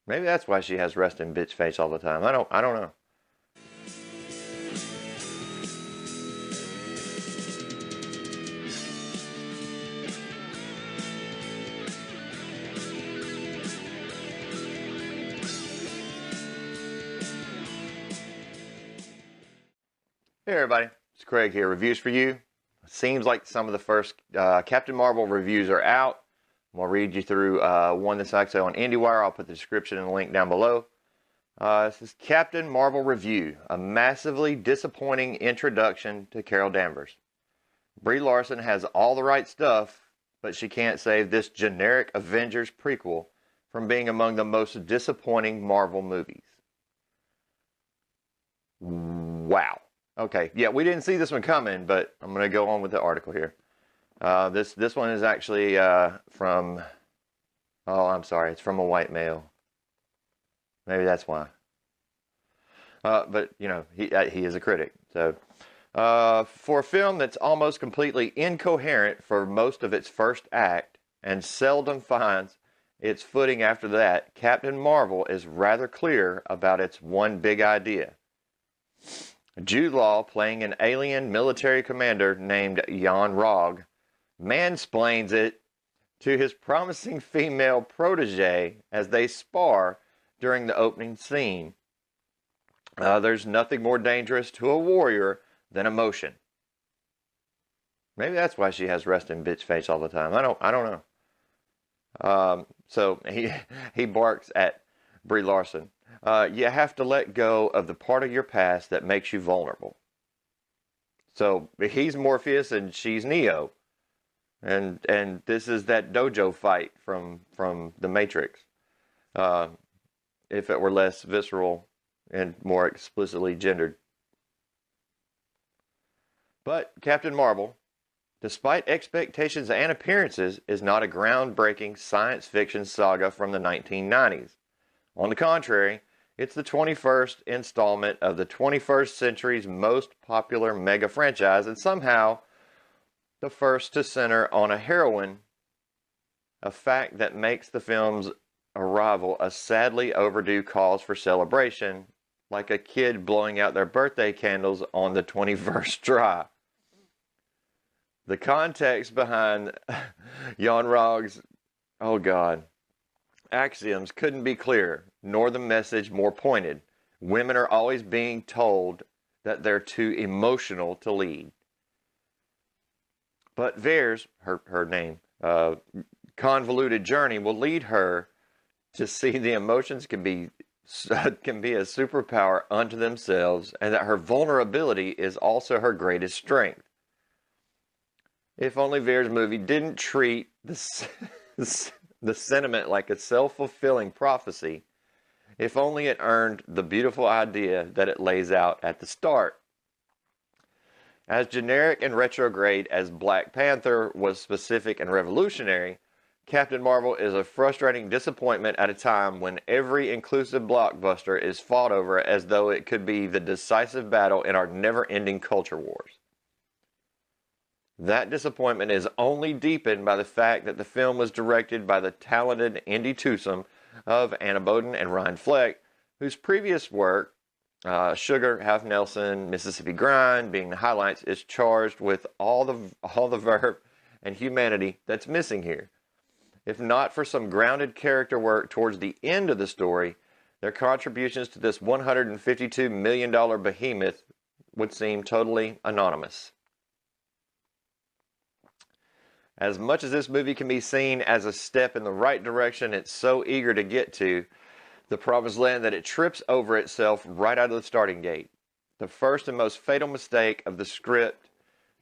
Maybe that's why she has resting bitch face all the time. I don't know. Hey everybody, it's Craig here. Reviews for you. Seems like some of the first Captain Marvel reviews are out. I'm going to read you through one that's actually on IndieWire. I'll put the description and the link down below. This is Captain Marvel Review, a massively disappointing introduction to Carol Danvers. Brie Larson has all the right stuff, but she can't save this generic Avengers prequel from being among the most disappointing Marvel movies. Wow. Okay, yeah, we didn't see this one coming, but I'm going to go on with the article here. This one is actually from, oh, I'm sorry, it's from a white male. Maybe that's why. But, you know, he is a critic. So, for a film that's almost completely incoherent for most of its first act and seldom finds its footing after that, Captain Marvel is rather clear about its one big idea. Jude Law, playing an alien military commander named Jan Rog, mansplains it to his promising female protege as they spar during the opening scene. There's nothing more dangerous to a warrior than emotion. Maybe that's why she has resting bitch face all the time. I don't know. So he barks at Brie Larson. You have to let go of the part of your past that makes you vulnerable. So he's Morpheus and she's Neo. And this is that dojo fight from the Matrix. If it were less visceral and more explicitly gendered. But Captain Marvel, despite expectations and appearances, is not a groundbreaking science fiction saga from the 1990s. On the contrary, it's the 21st installment of the 21st century's most popular mega franchise, and somehow the first to center on a heroine, a fact that makes the film's arrival a sadly overdue cause for celebration, like a kid blowing out their birthday candles on the 21st try. The context behind Jan Rog's, oh God, axioms couldn't be clearer, nor the message more pointed. Women are always being told that they're too emotional to lead. But Vere's, her name, convoluted journey will lead her to see the emotions can be a superpower unto themselves, and that her vulnerability is also her greatest strength. If only Vere's movie didn't treat the sentiment like a self-fulfilling prophecy, if only it earned the beautiful idea that it lays out at the start. As generic and retrograde as Black Panther was specific and revolutionary, Captain Marvel is a frustrating disappointment at a time when every inclusive blockbuster is fought over as though it could be the decisive battle in our never-ending culture wars. That disappointment is only deepened by the fact that the film was directed by the talented Indy twosome of Anna Boden and Ryan Fleck, whose previous work, Sugar, Half Nelson, Mississippi Grind, being the highlights, is charged with all the verve and humanity that's missing here. If not for some grounded character work towards the end of the story, their contributions to this $152 million behemoth would seem totally anonymous. As much as this movie can be seen as a step in the right direction it's so eager to get to, the promised land that it trips over itself right out of the starting gate. The first and most fatal mistake of the script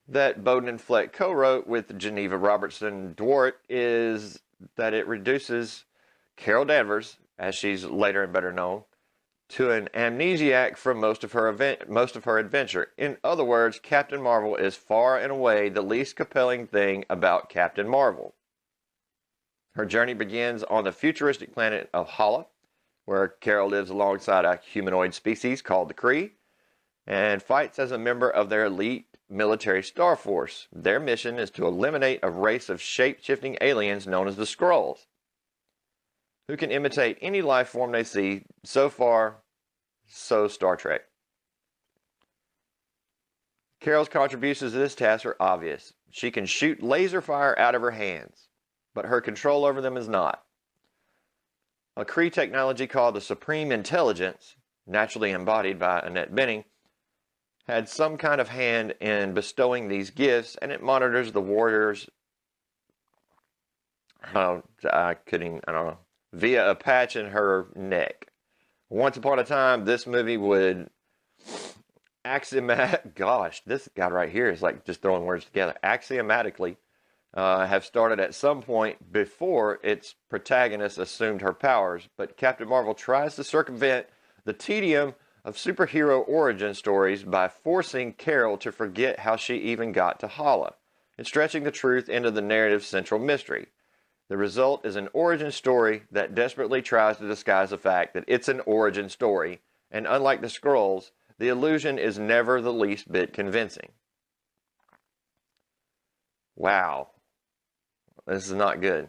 that Boden and Fleck co-wrote with Geneva Robertson Dwart is that it reduces Carol Danvers, as she's later and better known, to an amnesiac from most of her adventure. In other words, Captain Marvel is far and away the least compelling thing about Captain Marvel. Her journey begins on the futuristic planet of Hala, where Carol lives alongside a humanoid species called the Kree, and fights as a member of their elite military star force. Their mission is to eliminate a race of shape-shifting aliens known as the Skrulls. who can imitate any life form they see. So far, so Star Trek. Carol's contributions to this task are obvious. She can shoot laser fire out of her hands, but her control over them is not. A Kree technology called the Supreme Intelligence, naturally embodied by Annette Bening, had some kind of hand in bestowing these gifts, and it monitors the warriors via a patch in her neck. Once upon a time, this movie would this guy right here is like just throwing words together. Axiomatically, have started at some point before its protagonist assumed her powers, but Captain Marvel tries to circumvent the tedium of superhero origin stories by forcing Carol to forget how she even got to Hala, and stretching the truth into the narrative's central mystery. The result is an origin story that desperately tries to disguise the fact that it's an origin story, and unlike the Skrulls, the illusion is never the least bit convincing. Wow. This is not good.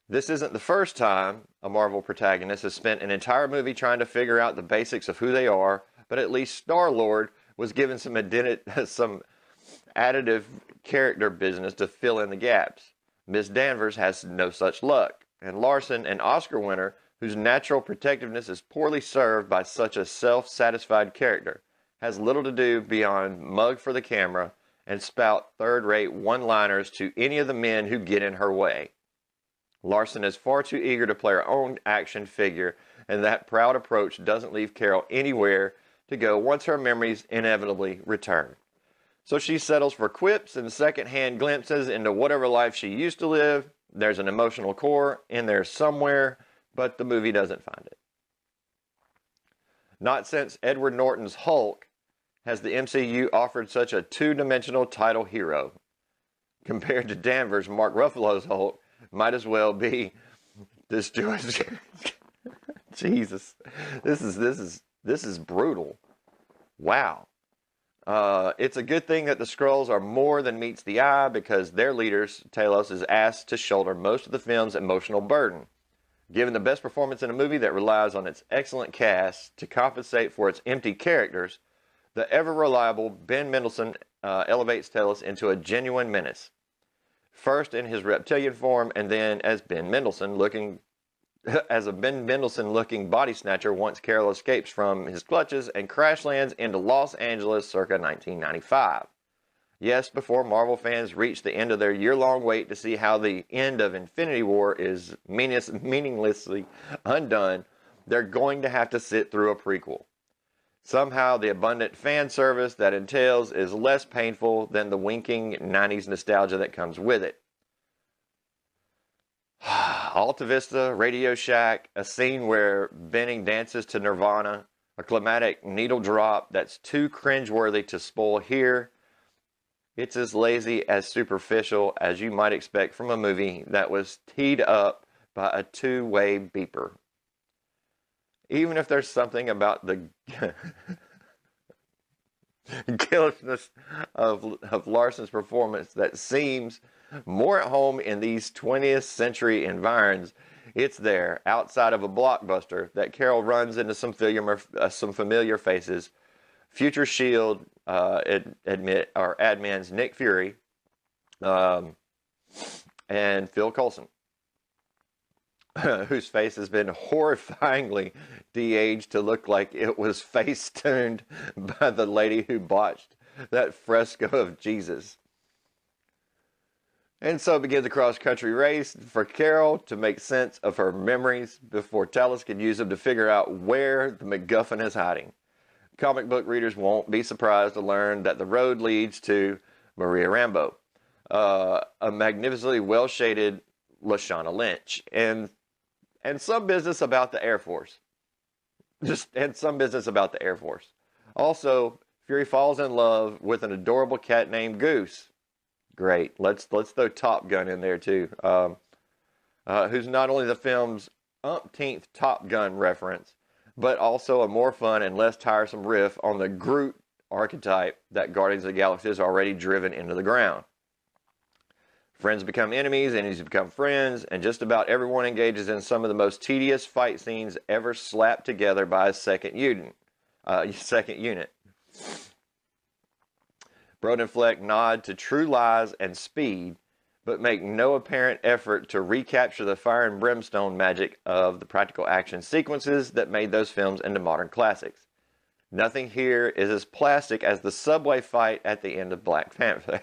This isn't the first time a Marvel protagonist has spent an entire movie trying to figure out the basics of who they are, but at least Star-Lord was given some additive character business to fill in the gaps. Miss Danvers has no such luck, and Larson, an Oscar winner whose natural protectiveness is poorly served by such a self-satisfied character, has little to do beyond mug for the camera and spout third-rate one-liners to any of the men who get in her way. Larson is far too eager to play her own action figure, and that proud approach doesn't leave Carol anywhere to go once her memories inevitably return. So she settles for quips and second-hand glimpses into whatever life she used to live. There's an emotional core in there somewhere, but the movie doesn't find it. Not since Edward Norton's Hulk has the MCU offered such a two-dimensional title hero. Compared to Danvers, Mark Ruffalo's Hulk might as well be this Jewish. Jesus, this is brutal. Wow. It's a good thing that the Skrulls are more than meets the eye, because their leaders, Talos, is asked to shoulder most of the film's emotional burden. Given the best performance in a movie that relies on its excellent cast to compensate for its empty characters, the ever-reliable Ben Mendelsohn elevates Talos into a genuine menace. First in his reptilian form, and then as a Ben Mendelsohn-looking body snatcher once Carol escapes from his clutches and crash lands into Los Angeles circa 1995. Yes, before Marvel fans reach the end of their year-long wait to see how the end of Infinity War is meaninglessly undone, they're going to have to sit through a prequel. Somehow, the abundant fan service that entails is less painful than the winking 90s nostalgia that comes with it. Alta Vista, Radio Shack, a scene where Benning dances to Nirvana, a climatic needle drop that's too cringeworthy to spoil here. It's as lazy as superficial as you might expect from a movie that was teed up by a two-way beeper. Even if there's something about the killishness of Larson's performance that seems more at home in these 20th century environs, it's there, outside of a blockbuster, that Carol runs into some familiar faces. Future Shield admins Nick Fury and Phil Coulson, whose face has been horrifyingly de-aged to look like it was face-tuned by the lady who botched that fresco of Jesus. And so begins a cross-country race for Carol to make sense of her memories before Talos can use them to figure out where the MacGuffin is hiding. Comic book readers won't be surprised to learn that the road leads to Maria Rambeau, a magnificently well-shaded Lashana Lynch, and some business about the Air Force. Also, Fury falls in love with an adorable cat named Goose. Great. Let's throw Top Gun in there too. Who's not only the film's umpteenth Top Gun reference, but also a more fun and less tiresome riff on the Groot archetype that Guardians of the Galaxy has already driven into the ground. Friends become enemies, enemies become friends, and just about everyone engages in some of the most tedious fight scenes ever slapped together by a second unit. Broden and Fleck nod to True Lies and Speed, but make no apparent effort to recapture the fire and brimstone magic of the practical action sequences that made those films into modern classics. Nothing here is as plastic as the subway fight at the end of Black Panther.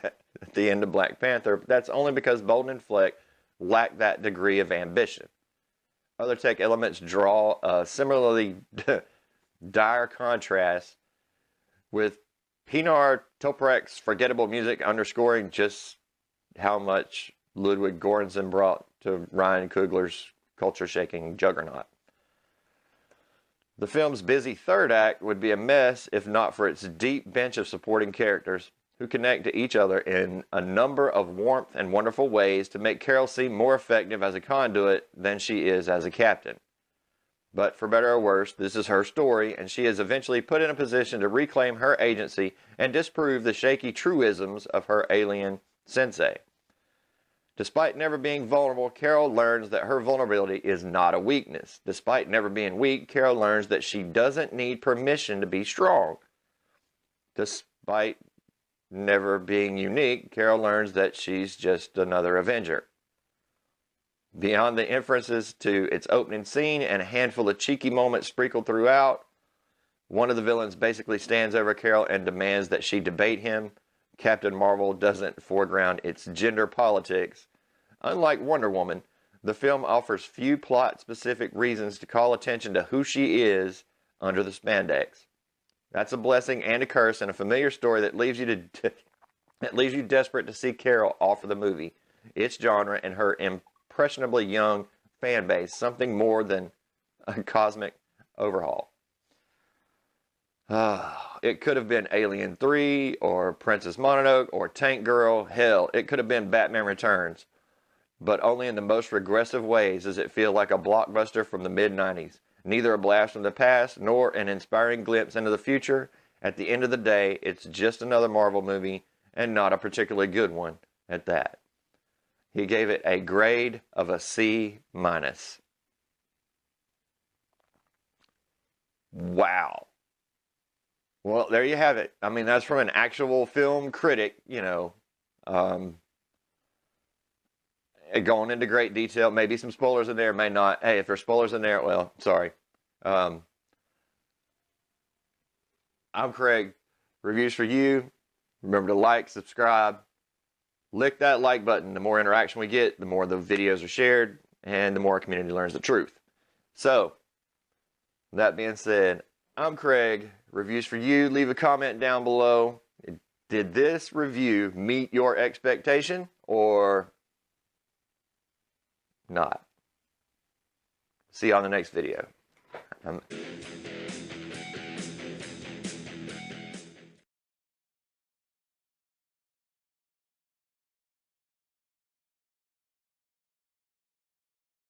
That's only because Bolden and Fleck lack that degree of ambition. Other tech elements draw a similarly dire contrast, with Pinar Toprak's forgettable music underscoring just how much Ludwig Göransson brought to Ryan Coogler's culture-shaking juggernaut. The film's busy third act would be a mess if not for its deep bench of supporting characters who connect to each other in a number of warmth and wonderful ways to make Carol seem more effective as a conduit than she is as a captain. But for better or worse, this is her story, and she is eventually put in a position to reclaim her agency and disprove the shaky truisms of her alien sensei. Despite never being vulnerable, Carol learns that her vulnerability is not a weakness. Despite never being weak, Carol learns that she doesn't need permission to be strong. Despite never being unique, Carol learns that she's just another Avenger. Beyond the inferences to its opening scene and a handful of cheeky moments sprinkled throughout, one of the villains basically stands over Carol and demands that she debate him. Captain Marvel doesn't foreground its gender politics. Unlike Wonder Woman, the film offers few plot-specific reasons to call attention to who she is under the spandex. That's a blessing and a curse in a familiar story that leaves you desperate to see Carol offer the movie, its genre, and her impressionably young fan base something more than a cosmic overhaul. It could have been Alien 3, or Princess Mononoke, or Tank Girl. Hell, it could have been Batman Returns. But only in the most regressive ways does it feel like a blockbuster from the mid-90s. Neither a blast from the past, nor an inspiring glimpse into the future. At the end of the day, it's just another Marvel movie, and not a particularly good one at that. He gave it a grade of a C-. Wow. Well, there you have it. I mean, that's from an actual film critic, going into great detail. Maybe some spoilers in there, may not. Hey, if there's spoilers in there, well, sorry. I'm Craig. Reviews for you. Remember to like, subscribe. Lick that like button. The more interaction we get, the more the videos are shared, and the more our community learns the truth. So, that being said, I'm Craig. Reviews for you. Leave a comment down below. Did this review meet your expectation or not? See you on the next video.